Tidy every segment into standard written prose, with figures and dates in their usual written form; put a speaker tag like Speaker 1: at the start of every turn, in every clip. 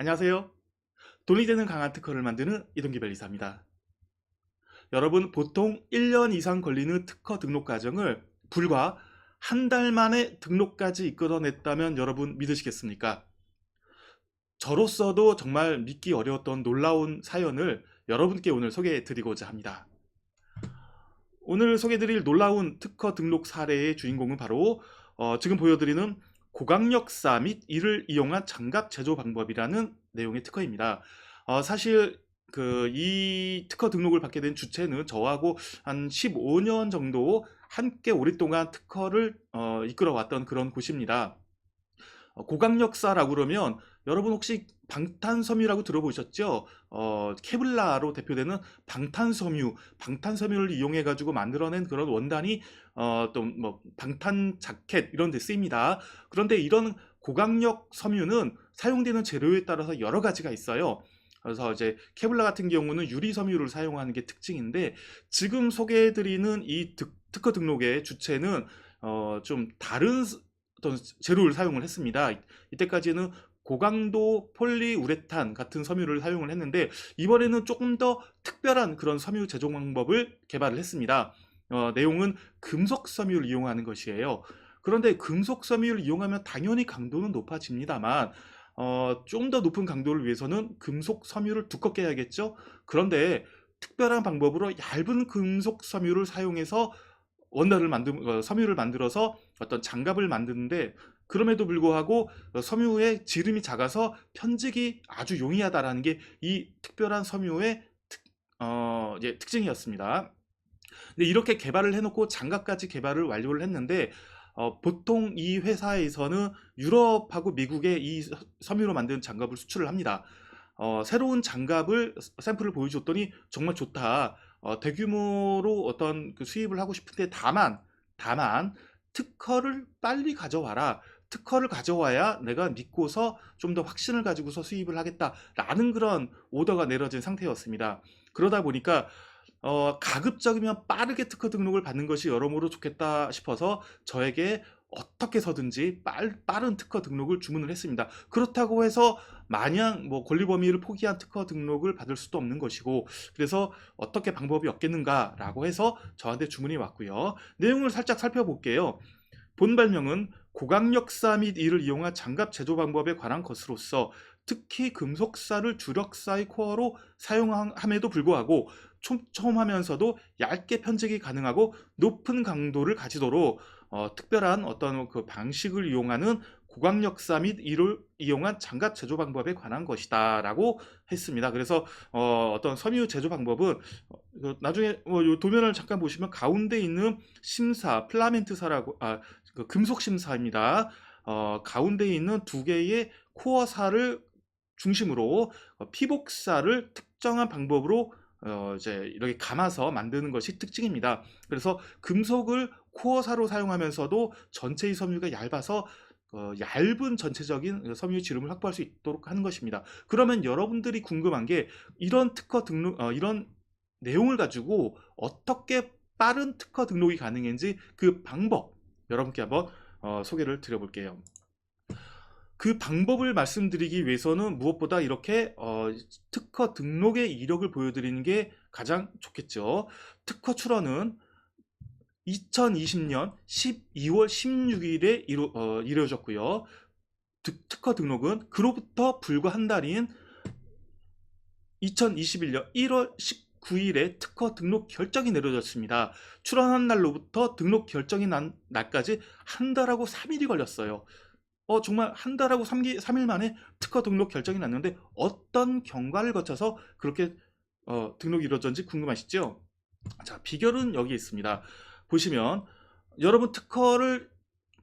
Speaker 1: 안녕하세요. 돈이 되는 강한 특허를 만드는 이동기 변리사입니다. 여러분, 보통 1년 이상 걸리는 특허 등록 과정을 불과 한 달 만에 등록까지 이끌어냈다면 여러분 믿으시겠습니까? 저로서도 정말 믿기 어려웠던 놀라운 사연을 여러분께 오늘 소개해 드리고자 합니다. 오늘 소개해드릴 놀라운 특허 등록 사례의 주인공은 바로 지금 보여드리는 고강력사 및 이를 이용한 장갑 제조 방법이라는 내용의 특허입니다. 사실 이 특허 등록을 받게 된 주체는 저하고 한 15년 정도 함께 오랫동안 특허를 이끌어왔던 그런 곳입니다. 고강력사라고 그러면 여러분 혹시 방탄섬유라고 들어보셨죠? 케블라로 대표되는 방탄섬유를 이용해 가지고 만들어낸 그런 원단이 또 뭐 방탄 자켓 이런 데 쓰입니다. 그런데 이런 고강력 섬유는 사용되는 재료에 따라서 여러 가지가 있어요. 그래서 이제 케블라 같은 경우는 유리 섬유를 사용하는 게 특징인데, 지금 소개해드리는 이 특허 등록의 주체는 좀 다른 어떤 재료를 사용을 했습니다. 이때까지는 고강도 폴리우레탄 같은 섬유를 사용을 했는데, 이번에는 조금 더 특별한 그런 섬유 제조 방법을 개발을 했습니다. 내용은 금속 섬유를 이용하는 것이에요. 그런데 금속 섬유를 이용하면 당연히 강도는 높아집니다만, 좀 더 높은 강도를 위해서는 금속 섬유를 두껍게 해야겠죠. 그런데 특별한 방법으로 얇은 금속 섬유를 사용해서 섬유를 만들어서 어떤 장갑을 만드는데, 그럼에도 불구하고 섬유의 지름이 작아서 편직이 아주 용이하다라는 게 이 특별한 섬유의 특징이었습니다. 근데 이렇게 개발을 해놓고 장갑까지 개발을 완료를 했는데, 보통 이 회사에서는 유럽하고 미국에 이 섬유로 만든 장갑을 수출을 합니다. 새로운 장갑을 샘플을 보여줬더니 정말 좋다. 대규모로 어떤 수입을 하고 싶은데, 다만 특허를 빨리 가져와라. 특허를 가져와야 내가 믿고서 좀 더 확신을 가지고서 수입을 하겠다라는 그런 오더가 내려진 상태였습니다. 그러다 보니까 가급적이면 빠르게 특허 등록을 받는 것이 여러모로 좋겠다 싶어서 저에게 어떻게 해서든지 빠른 특허 등록을 주문을 했습니다. 그렇다고 해서 마냥 뭐 권리 범위를 포기한 특허 등록을 받을 수도 없는 것이고, 그래서 어떻게 방법이 없겠는가라고 해서 저한테 주문이 왔고요. 내용을 살짝 살펴볼게요. 본 발명은 고강력사 및 이를 이용한 장갑 제조 방법에 관한 것으로서, 특히 금속사를 주력사의 코어로 사용함에도 불구하고 촘촘하면서도 얇게 편직이 가능하고 높은 강도를 가지도록 특별한 어떤 그 방식을 이용하는 고강력사 및 이를 이용한 장갑 제조 방법에 관한 것이다 라고 했습니다. 그래서 어떤 섬유 제조 방법은 나중에 요 도면을 잠깐 보시면 가운데 있는 심사 플라멘트사라고 그 금속 심사입니다. 가운데 있는 두 개의 코어사를 중심으로 피복사를 특정한 방법으로 이제 이렇게 감아서 만드는 것이 특징입니다. 그래서 금속을 코어사로 사용하면서도 전체의 섬유가 얇아서 얇은 전체적인 섬유 지름을 확보할 수 있도록 하는 것입니다. 그러면 여러분들이 궁금한 게, 이런 특허 등록, 이런 내용을 가지고 어떻게 빠른 특허 등록이 가능한지 그 방법, 여러분께 한번 소개를 드려볼게요. 그 방법을 말씀드리기 위해서는 무엇보다 이렇게 특허 등록의 이력을 보여드리는 게 가장 좋겠죠. 특허 출원은 2020년 12월 16일에 이루어졌고요. 특허 등록은 그로부터 불과 한 달인 2021년 1월 19일에 특허 등록 결정이 내려졌습니다. 출원한 날로부터 등록 결정이 난 날까지 한 달하고 3일이 걸렸어요. 정말 한 달하고 3일 만에 특허 등록 결정이 났는데, 어떤 경과를 거쳐서 그렇게 등록이 이루어졌는지 궁금하시죠? 자, 비결은 여기 있습니다. 보시면 여러분, 특허를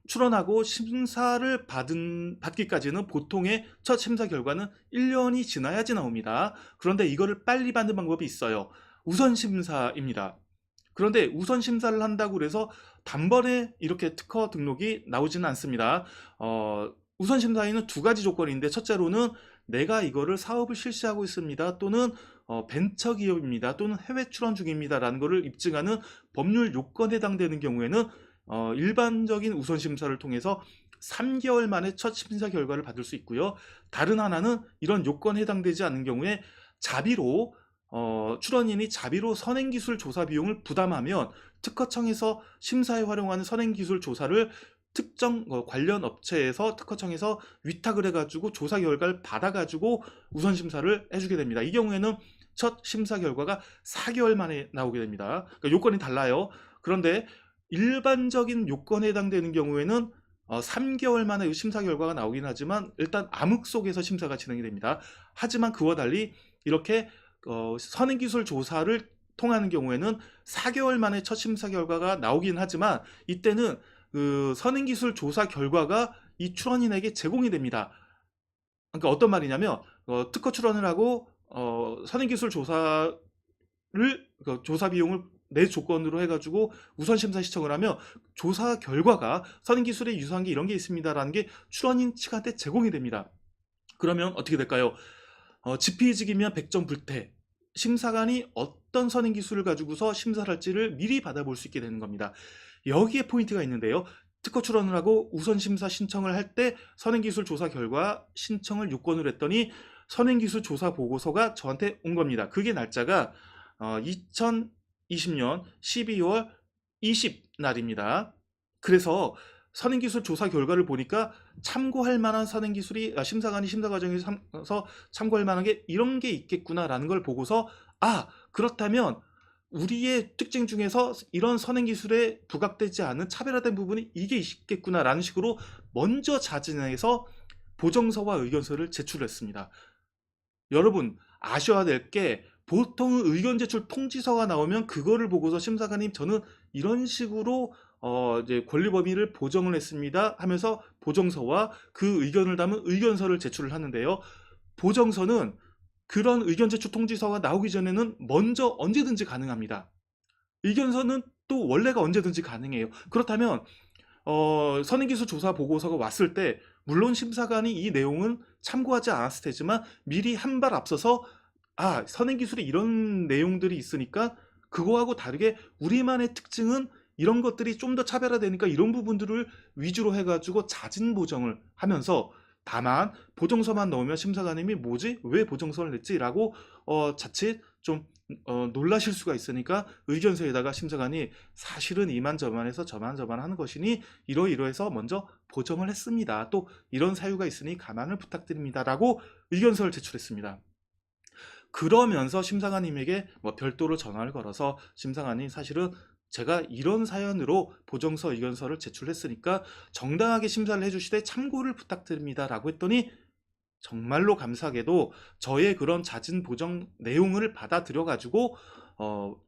Speaker 1: 출원하고 심사를 받기까지는 보통의 첫 심사 결과는 1년이 지나야지 나옵니다. 그런데 이거를 빨리 받는 방법이 있어요. 우선 심사입니다. 그런데 우선 심사를 한다고 해서 단번에 이렇게 특허 등록이 나오지는 않습니다. 우선 심사에는 두 가지 조건인데, 첫째로는 내가 이거를 사업을 실시하고 있습니다, 또는 벤처기업입니다, 또는 해외 출원 중입니다 라는 것을 입증하는 법률 요건에 해당되는 경우에는 일반적인 우선 심사를 통해서 3개월 만에 첫 심사 결과를 받을 수 있고요. 다른 하나는 이런 요건에 해당되지 않는 경우에 자비로 출원인이 자비로 선행기술 조사 비용을 부담하면 특허청에서 심사에 활용하는 선행기술 조사를 특정 관련 업체에서 특허청에서 위탁을 해가지고 조사 결과를 받아가지고 우선 심사를 해주게 됩니다. 이 경우에는 첫 심사 결과가 4개월 만에 나오게 됩니다. 그러니까 요건이 달라요. 그런데 일반적인 요건에 해당되는 경우에는 3개월 만에 심사 결과가 나오긴 하지만 일단 암흑 속에서 심사가 진행이 됩니다. 하지만 그와 달리 이렇게 선행기술 조사를 통하는 경우에는 4개월 만에 첫 심사 결과가 나오긴 하지만 이때는 그 선행기술 조사 결과가 이 출원인에게 제공이 됩니다. 그러니까 어떤 말이냐면 특허 출원을 하고 선행기술 조사를 조사 비용을 내 조건으로 해가지고 우선 심사 시청을 하면 조사 결과가 선행기술에 유사한 게 이런 게 있습니다라는 게 출원인 측한테 제공이 됩니다. 그러면 어떻게 될까요? 지피지기면 백전불태. 심사관이 어떤 선행기술을 가지고서 심사를 할지를 미리 받아볼 수 있게 되는 겁니다. 여기에 포인트가 있는데요. 특허 출원을 하고 우선 심사 신청을 할 때 선행기술 조사 결과 신청을 요건으로 했더니 선행기술 조사 보고서가 저한테 온 겁니다. 그게 날짜가 2020년 12월 20날입니다. 그래서 선행기술 조사 결과를 보니까 참고할 만한 선행기술이 심사관이 심사 과정에서 참고할 만한 게 이런 게 있겠구나라는 걸 보고서 그렇다면 우리의 특징 중에서 이런 선행기술에 부각되지 않은 차별화된 부분이 이게 있겠구나라는 식으로 먼저 자진해서 보정서와 의견서를 제출했습니다. 여러분 아셔야 될 게 보통 의견 제출 통지서가 나오면 그거를 보고서 심사관님 저는 이런 식으로 이제 권리 범위를 보정을 했습니다 하면서 보정서와 그 의견을 담은 의견서를 제출을 하는데요. 보정서는 그런 의견 제출 통지서가 나오기 전에는 먼저 언제든지 가능합니다. 의견서는 또 원래가 언제든지 가능해요. 그렇다면 선행기술 조사 보고서가 왔을 때 물론 심사관이 이 내용은 참고하지 않았을 테지만 미리 한 발 앞서서 선행기술에 이런 내용들이 있으니까 그거하고 다르게 우리만의 특징은 이런 것들이 좀 더 차별화되니까 이런 부분들을 위주로 해가지고 자진 보정을 하면서 다만 보정서만 넣으면 심사관님이 뭐지? 왜 보정서를 냈지? 라고 자칫 좀 놀라실 수가 있으니까 의견서에다가 심사관이 사실은 이만저만해서 저만저만 하는 것이니 이러이러해서 먼저 보정을 했습니다. 또 이런 사유가 있으니 감안을 부탁드립니다. 라고 의견서를 제출했습니다. 그러면서 심사관님에게 별도로 전화를 걸어서 심사관님 사실은 제가 이런 사연으로 보정서 의견서를 제출했으니까 정당하게 심사를 해주시되 참고를 부탁드립니다 라고 했더니 정말로 감사하게도 저의 그런 자진 보정 내용을 받아들여 가지고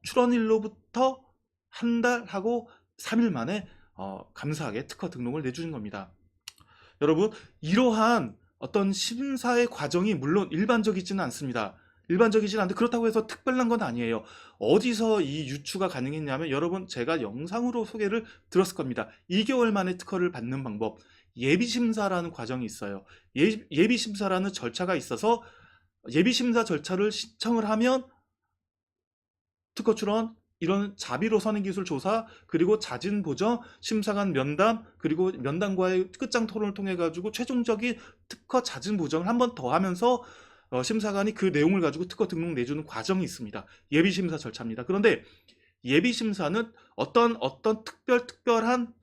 Speaker 1: 출원일로부터 한 달 하고 3일 만에 감사하게 특허 등록을 내주는 겁니다. 여러분 이러한 어떤 심사의 과정이 물론 일반적이지는 않습니다. 일반적이진 않은데 그렇다고 해서 특별한 건 아니에요. 어디서 이 유추가 가능했냐면 여러분 제가 영상으로 소개를 들었을 겁니다. 2개월 만에 특허를 받는 방법. 예비심사라는 과정이 있어요. 예비심사라는 절차가 있어서 예비심사 절차를 신청을 하면 특허 출원, 이런 자비로 선행기술 조사, 그리고 자진 보정, 심사관 면담, 그리고 면담과의 끝장 토론을 통해 가지고 최종적인 특허 자진 보정을 한 번 더 하면서 심사관이 그 내용을 가지고 특허 등록 내주는 과정이 있습니다. 예비심사 절차입니다. 그런데 예비심사는 어떤 특별한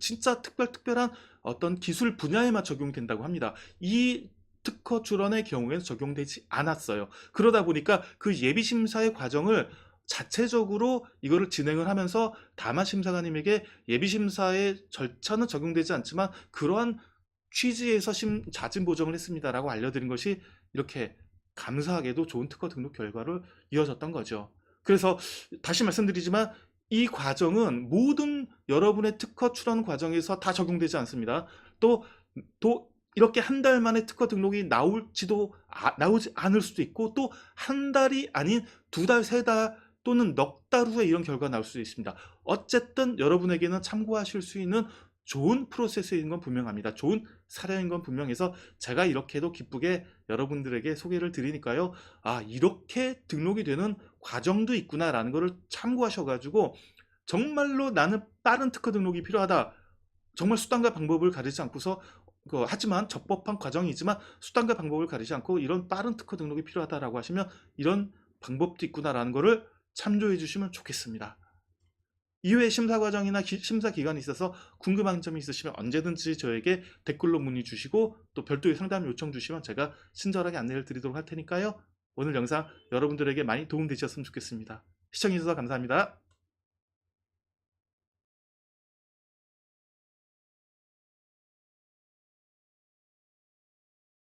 Speaker 1: 진짜 특별한 어떤 기술 분야에만 적용된다고 합니다. 이 특허 출원의 경우에는 적용되지 않았어요. 그러다 보니까 그 예비심사의 과정을 자체적으로 이거를 진행을 하면서 다만 심사관님에게 예비심사의 절차는 적용되지 않지만 그러한 취지에서 자진 보정을 했습니다라고 알려드린 것이 이렇게 감사하게도 좋은 특허 등록 결과로 이어졌던 거죠. 그래서 다시 말씀드리지만 이 과정은 모든 여러분의 특허 출원 과정에서 다 적용되지 않습니다. 또 이렇게 한 달 만에 특허 등록이 나오지 않을 수도 있고 또 한 달이 아닌 2달, 3달 또는 넉 달 후에 이런 결과가 나올 수도 있습니다. 어쨌든 여러분에게는 참고하실 수 있는 좋은 프로세스인 건 분명합니다. 좋은 사례인 건 분명해서 제가 이렇게도 기쁘게 여러분들에게 소개를 드리니까요. 이렇게 등록이 되는 과정도 있구나라는 것을 참고하셔가지고 정말로 나는 빠른 특허 등록이 필요하다. 정말 수단과 방법을 가리지 않고서 하지만 적법한 과정이지만 수단과 방법을 가리지 않고 이런 빠른 특허 등록이 필요하다라고 하시면 이런 방법도 있구나라는 거를 참조해 주시면 좋겠습니다. 이후에 심사 과정이나 심사 기간에 있어서 궁금한 점이 있으시면 언제든지 저에게 댓글로 문의 주시고 또 별도의 상담 요청 주시면 제가 친절하게 안내를 드리도록 할 테니까요. 오늘 영상 여러분들에게 많이 도움되셨으면 좋겠습니다. 시청해주셔서 감사합니다.